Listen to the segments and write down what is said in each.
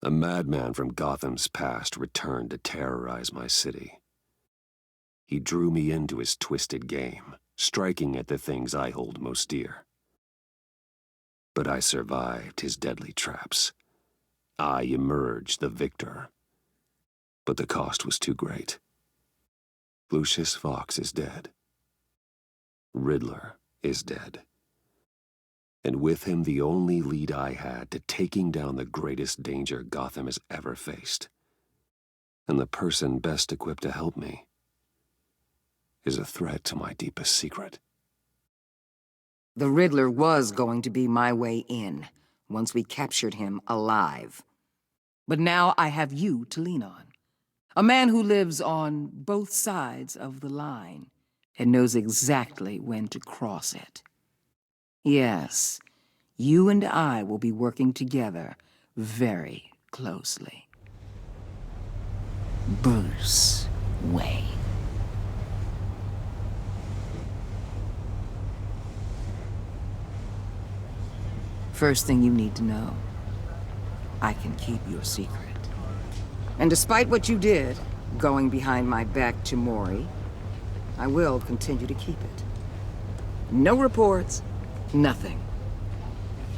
A madman from Gotham's past returned to terrorize my city. He drew me into his twisted game, striking at the things I hold most dear. But I survived his deadly traps. I emerged the victor. But the cost was too great. Lucius Fox is dead. Riddler is dead. And with him the only lead I had to taking down the greatest danger Gotham has ever faced. And the person best equipped to help me is a threat to my deepest secret. The Riddler was going to be my way in, once we captured him alive. But now I have you to lean on. A man who lives on both sides of the line and knows exactly when to cross it. Yes, you and I will be working together very closely. Bruce Wayne. First thing you need to know, I can keep your secret. And despite what you did, going behind my back to Mori, I will continue to keep it. No reports, nothing.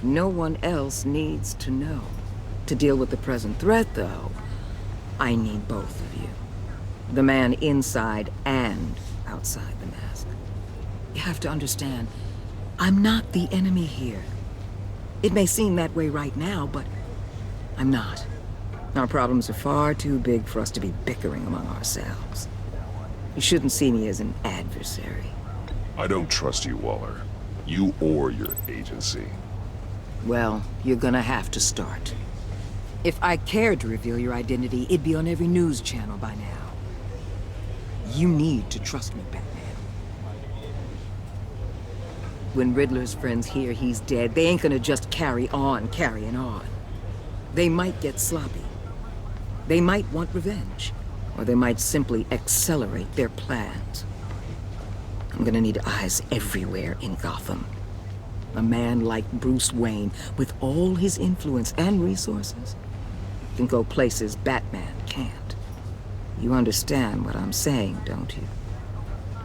No one else needs to know. To deal with the present threat, though, I need both of you. The man inside and outside the mask. You have to understand, I'm not the enemy here. It may seem that way right now, but I'm not. Our problems are far too big for us to be bickering among ourselves. You shouldn't see me as an adversary. I don't trust you, Waller. You or your agency. Well, you're gonna have to start. If I cared to reveal your identity, it'd be on every news channel by now. You need to trust me, Batman. When Riddler's friends hear he's dead, they ain't gonna just carry on carrying on. They might get sloppy. They might want revenge. Or they might simply accelerate their plans. I'm gonna need eyes everywhere in Gotham. A man like Bruce Wayne, with all his influence and resources, can go places Batman can't. You understand what I'm saying, don't you?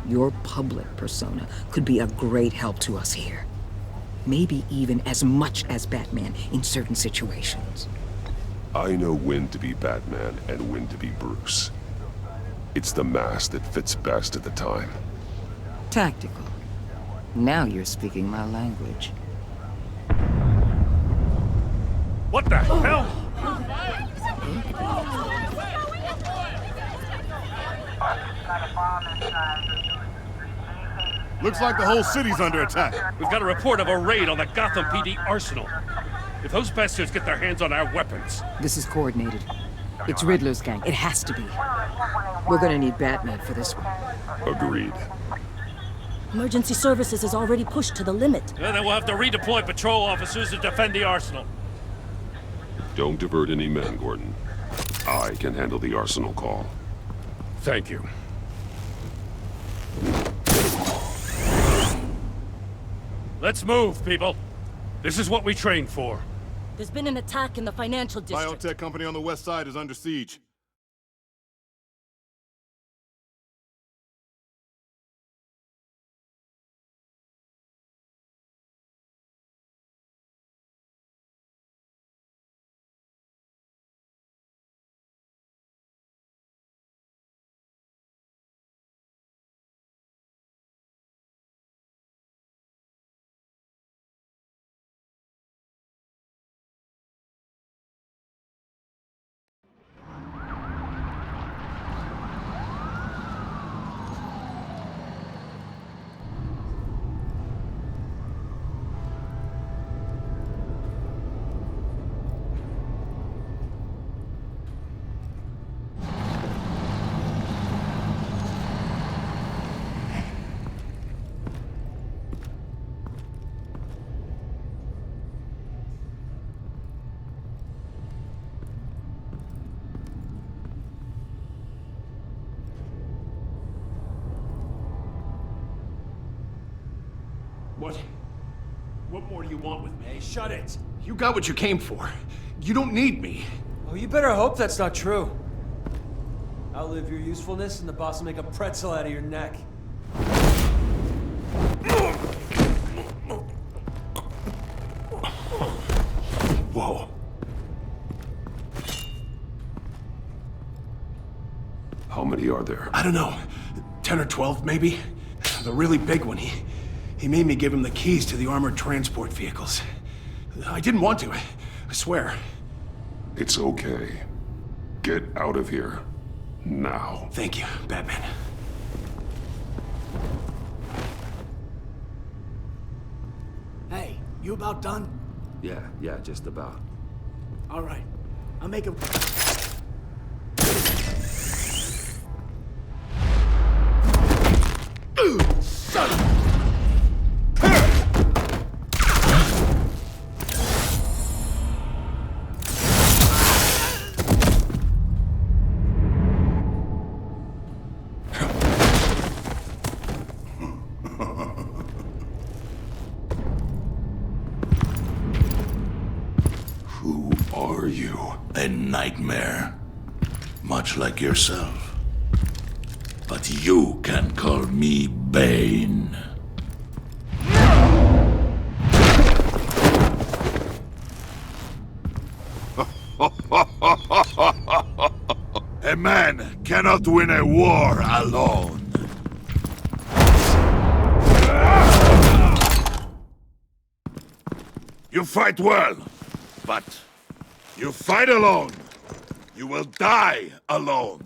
Your public persona could be a great help to us here. Maybe even as much as Batman in certain situations. I know when to be Batman and when to be Bruce. It's the mask that fits best at the time. Tactical. Now you're speaking my language. What the hell? Looks like the whole city's under attack. We've got a report of a raid on the Gotham PD arsenal. If those bastards get their hands on our weapons... This is coordinated. It's Riddler's gang. It has to be. We're gonna need Batman for this one. Agreed. Emergency services is already pushed to the limit. Then we'll have to redeploy patrol officers to defend the arsenal. Don't divert any men, Gordon. I can handle the arsenal call. Thank you. Let's move, people. This is what we trained for. There's been an attack in the financial district. Biotech company on the west side is under siege. What more do you want with me? Hey, shut it! You got what you came for. You don't need me. Oh, you better hope that's not true. Outlive your usefulness and the boss will make a pretzel out of your neck. Whoa. How many are there? I don't know. 10 or 12, maybe? The really big one, he made me give him the keys to the armored transport vehicles. I didn't want to, I swear. It's okay. Get out of here. Now. Thank you, Batman. Hey, you about done? Yeah, just about. All right. I'll make a... Son of... Who are you? A nightmare. Much like yourself. But you can call me Bane. A man cannot win a war alone. You fight well, but you fight alone. You will die alone.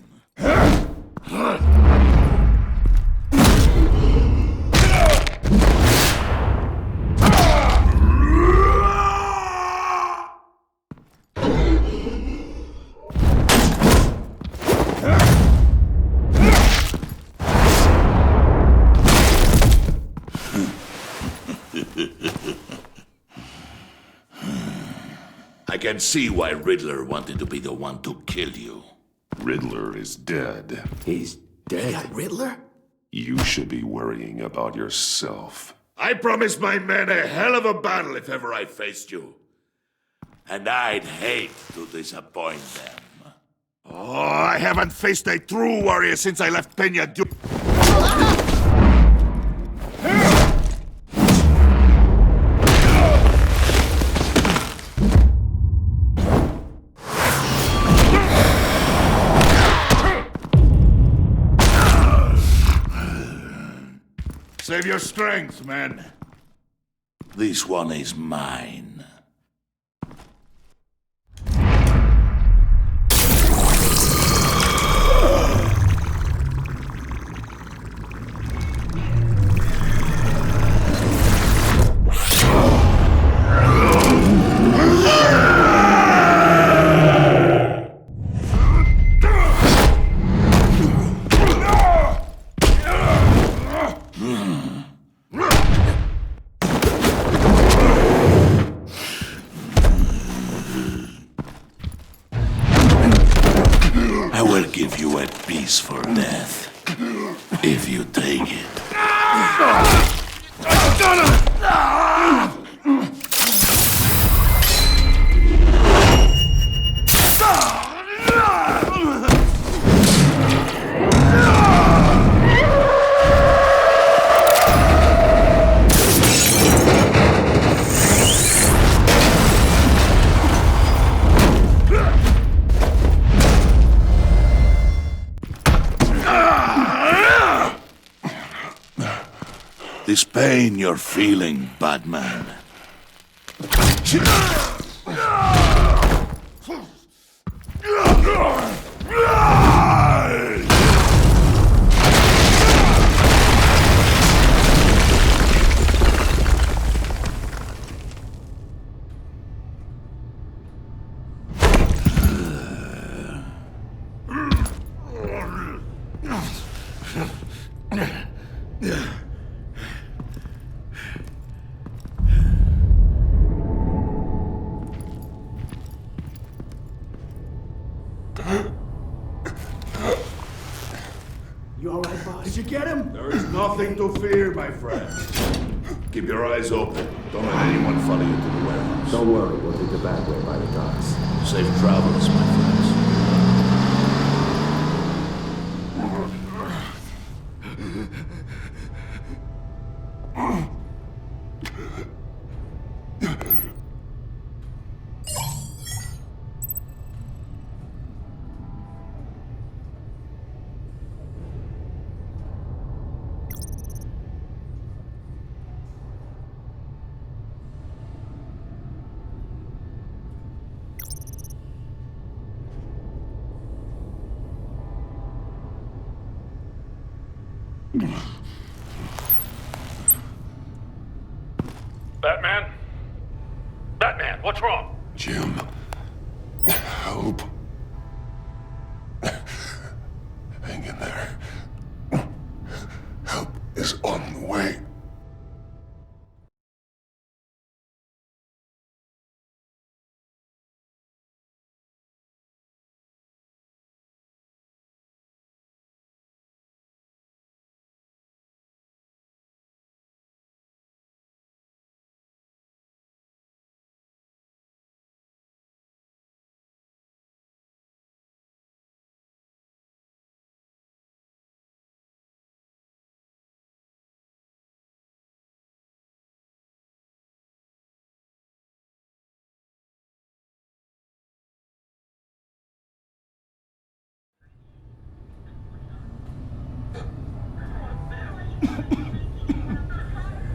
I can see why Riddler wanted to be the one to kill you. Riddler is dead. He's dead? Got Riddler? You should be worrying about yourself. I promised my men a hell of a battle if ever I faced you. And I'd hate to disappoint them. Oh, I haven't faced a true warrior since I left Peña du... Save your strength, man. This one is mine. I will give you a piece for death, if you take it. This pain you're feeling, Batman. You all right, boss? Did you get him? There is nothing to fear, my friend. Keep your eyes open. Don't let anyone follow you to the warehouse. Don't worry, we'll take the back way by the docks. Safe travels, my friends. Batman? Batman, what's wrong? Jim. Hope. Hang in there. Help is on the way.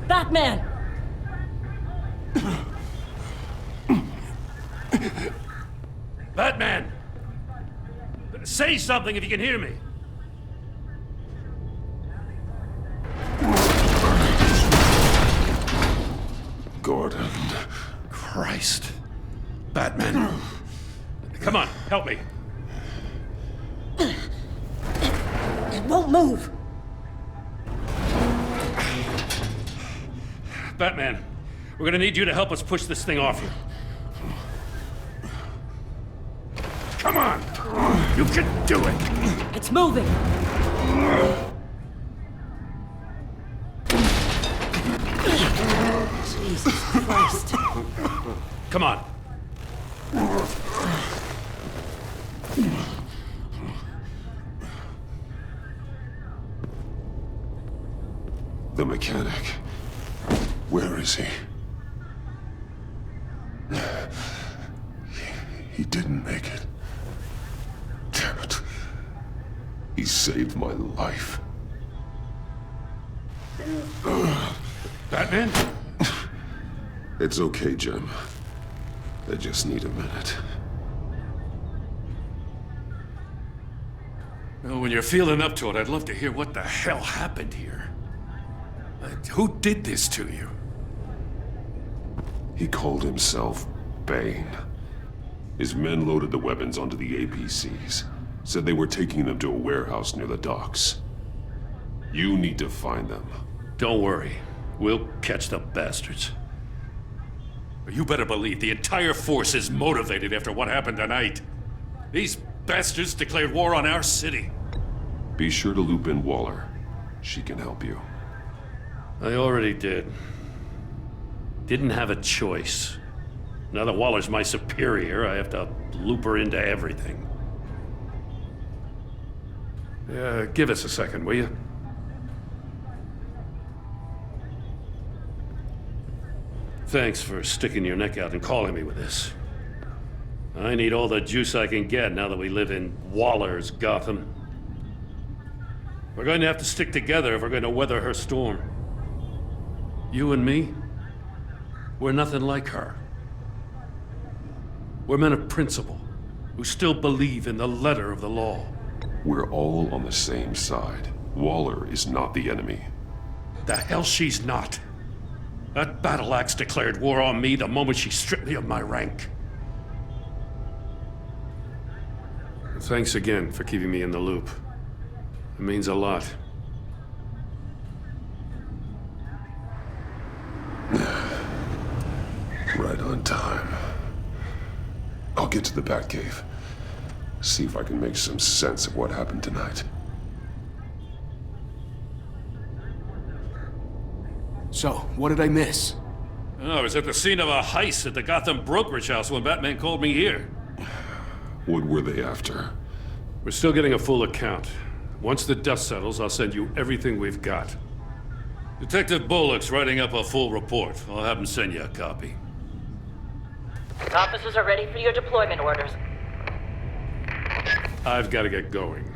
Batman! Batman! Say something if you can hear me. Gordon. Christ. Batman. Come on, help me. It won't move! Batman, we're gonna need you to help us push this thing off you. Come on! You can do it! It's moving! Jesus Christ. Come on. The mechanic. Where is he? He didn't make it. Damn it. He saved my life. Batman? It's okay, Jim. I just need a minute. Well, when you're feeling up to it, I'd love to hear what the hell happened here. Who did this to you? He called himself Bane. His men loaded the weapons onto the APCs. Said they were taking them to a warehouse near the docks. You need to find them. Don't worry. We'll catch the bastards. You better believe the entire force is motivated after what happened tonight. These bastards declared war on our city. Be sure to loop in Waller. She can help you. I already did. Didn't have a choice. Now that Waller's my superior, I have to loop her into everything. Give us a second, will you? Thanks for sticking your neck out and calling me with this. I need all the juice I can get now that we live in Waller's Gotham. We're going to have to stick together if we're going to weather her storm. You and me, we're nothing like her. We're men of principle, who still believe in the letter of the law. We're all on the same side. Waller is not the enemy. The hell she's not. That battle axe declared war on me the moment she stripped me of my rank. Thanks again for keeping me in the loop. It means a lot. Right on time. I'll get to the Batcave. See if I can make some sense of what happened tonight. So, what did I miss? Oh, I was at the scene of a heist at the Gotham brokerage house when Batman called me here. What were they after? We're still getting a full account. Once the dust settles, I'll send you everything we've got. Detective Bullock's writing up a full report. I'll have him send you a copy. Officers are ready for your deployment orders. I've got to get going.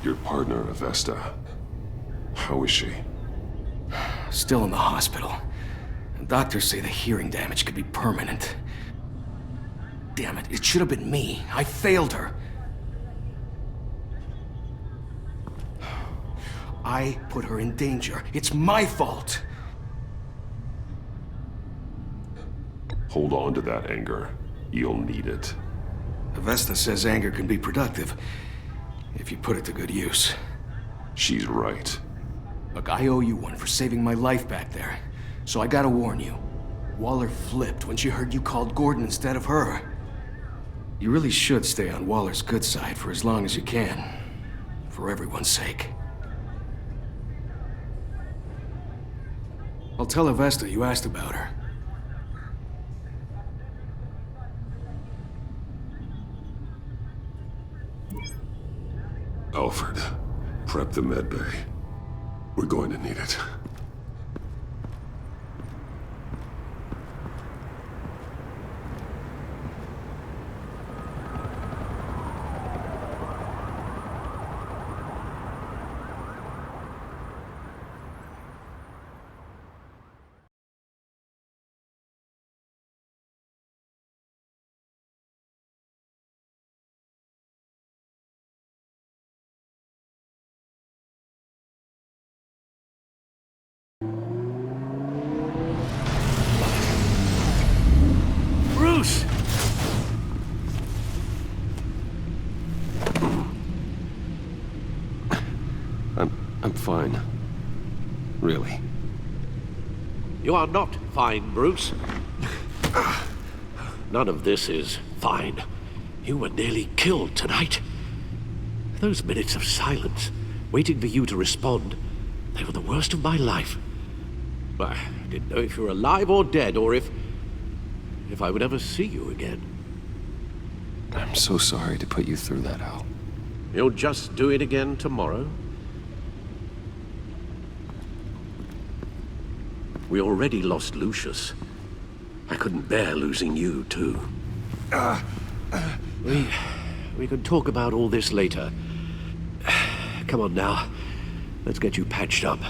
Your partner, Avesta. How is she? Still in the hospital. Doctors say the hearing damage could be permanent. Damn it, it should have been me. I failed her. I put her in danger. It's my fault. Hold on to that anger. You'll need it. Avesta says anger can be productive, if you put it to good use. She's right. Look, I owe you one for saving my life back there. So I gotta warn you. Waller flipped when she heard you called Gordon instead of her. You really should stay on Waller's good side for as long as you can. For everyone's sake. I'll tell Avesta you asked about her. Alfred, prep the med bay. We're going to need it. Bruce! I'm fine. Really. You are not fine, Bruce. None of this is fine. You were nearly killed tonight. Those minutes of silence, waiting for you to respond, they were the worst of my life. I didn't know if you were alive or dead, or if I would ever see you again. I'm so sorry to put you through that, Al. You'll just do it again tomorrow? We already lost Lucius. I couldn't bear losing you, too. We can talk about all this later. Come on now. Let's get you patched up.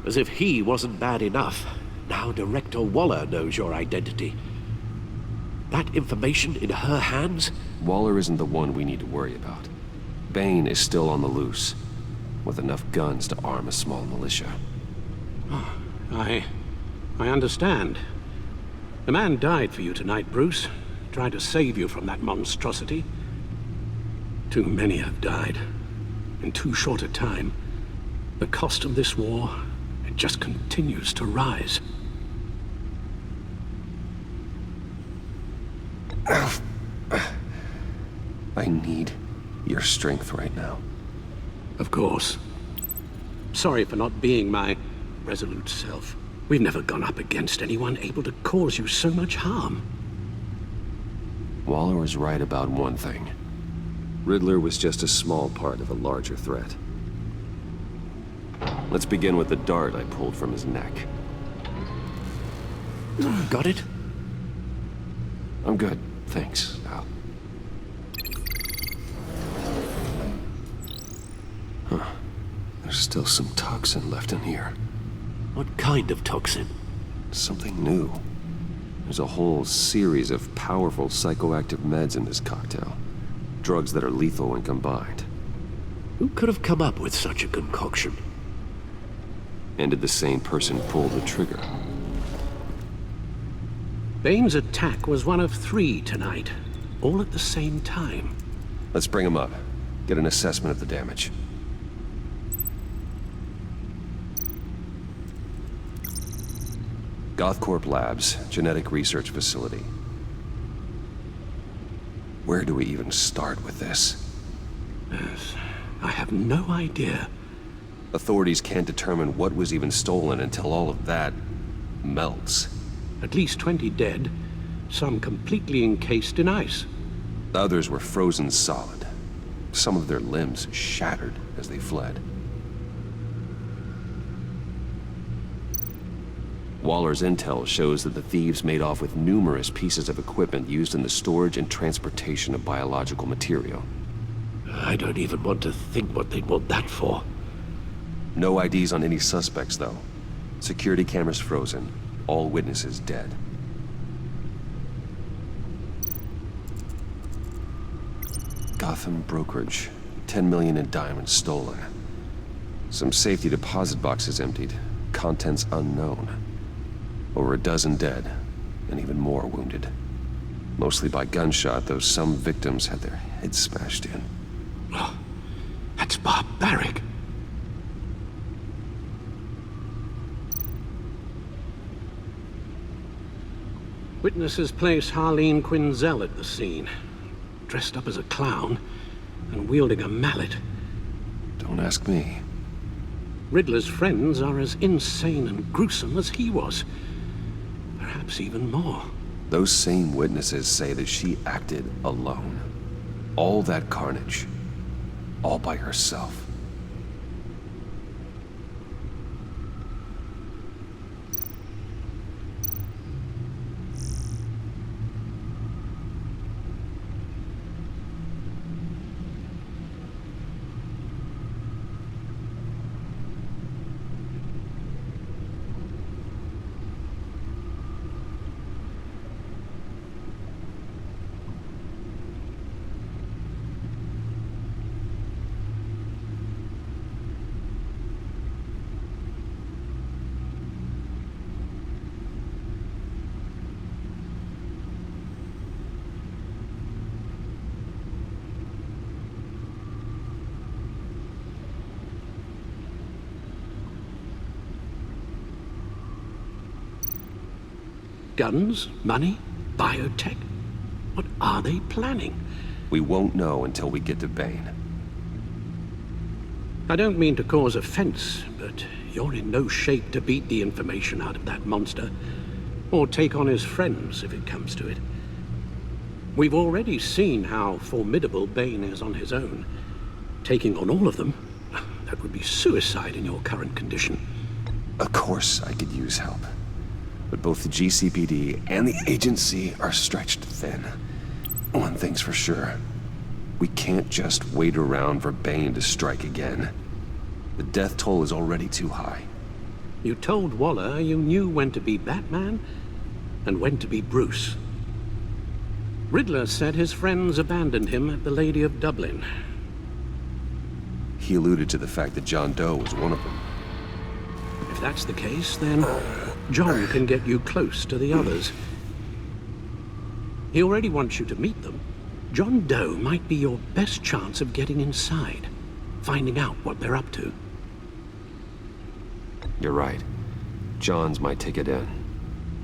As if he wasn't bad enough, now Director Waller knows your identity. That information in her hands? Waller isn't the one we need to worry about. Bane is still on the loose, with enough guns to arm a small militia. Oh, I understand. The man died for you tonight, Bruce. Tried to save you from that monstrosity. Too many have died. In too short a time. The cost of this war, it just continues to rise. I need your strength right now. Of course. Sorry for not being my resolute self. We've never gone up against anyone able to cause you so much harm. Waller is right about one thing. Riddler was just a small part of a larger threat. Let's begin with the dart I pulled from his neck. Got it? I'm good, thanks, Al. Huh. There's still some toxin left in here. What kind of toxin? Something new. There's a whole series of powerful psychoactive meds in this cocktail. Drugs that are lethal when combined. Who could have come up with such a concoction? And did the same person pull the trigger? Bane's attack was one of 3 tonight, all at the same time. Let's bring him up. Get an assessment of the damage. Gothcorp Labs, genetic research facility. Where do we even start with this? Yes, I have no idea. Authorities can't determine what was even stolen until all of that melts. At least 20 dead, some completely encased in ice. Others were frozen solid. Some of their limbs shattered as they fled. Waller's intel shows that the thieves made off with numerous pieces of equipment used in the storage and transportation of biological material. I don't even want to think what they'd want that for. No IDs on any suspects, though. Security cameras frozen. All witnesses dead. Gotham brokerage. 10 million in diamonds stolen. Some safety deposit boxes emptied. Contents unknown. Over a dozen dead, and even more wounded. Mostly by gunshot, though some victims had their heads smashed in. Oh, that's barbaric. Witnesses place Harleen Quinzel at the scene, dressed up as a clown and wielding a mallet. Don't ask me. Riddler's friends are as insane and gruesome as he was. Perhaps even more. Those same witnesses say that she acted alone. All that carnage. All by herself. Guns? Money? Biotech? What are they planning? We won't know until we get to Bane. I don't mean to cause offense, but you're in no shape to beat the information out of that monster, or take on his friends if it comes to it. We've already seen how formidable Bane is on his own. Taking on all of them, that would be suicide in your current condition. Of course I could use help. But both the GCPD and the agency are stretched thin. One thing's for sure. We can't just wait around for Bane to strike again. The death toll is already too high. You told Waller you knew when to be Batman and when to be Bruce. Riddler said his friends abandoned him at the Lady of Dublin. He alluded to the fact that John Doe was one of them. If that's the case, then John can get you close to the others. He already wants you to meet them. John Doe might be your best chance of getting inside, finding out what they're up to. You're right. John's my ticket in.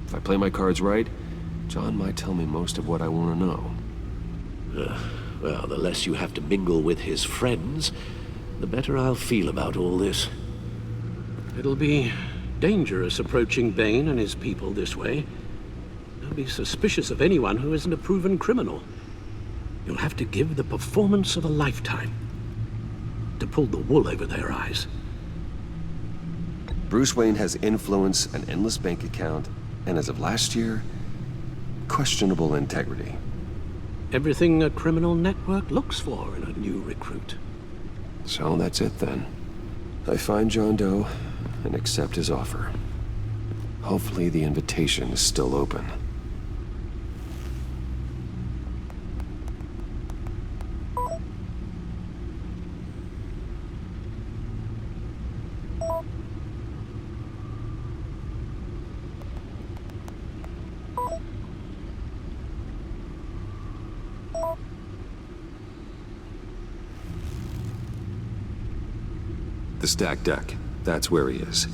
If I play my cards right, John might tell me most of what I want to know. Well, the less you have to mingle with his friends, the better I'll feel about all this. It'll be dangerous approaching Bane and his people this way. They'll be suspicious of anyone who isn't a proven criminal. You'll have to give the performance of a lifetime to pull the wool over their eyes. Bruce Wayne has influence, an endless bank account, and as of last year, questionable integrity. Everything a criminal network looks for in a new recruit. So that's it then. I find John Doe and accept his offer. Hopefully the invitation is still open. The stacked deck. That's where he is.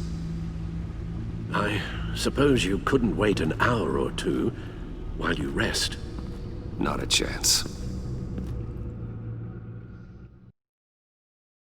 I suppose you couldn't wait an hour or two while you rest. Not a chance.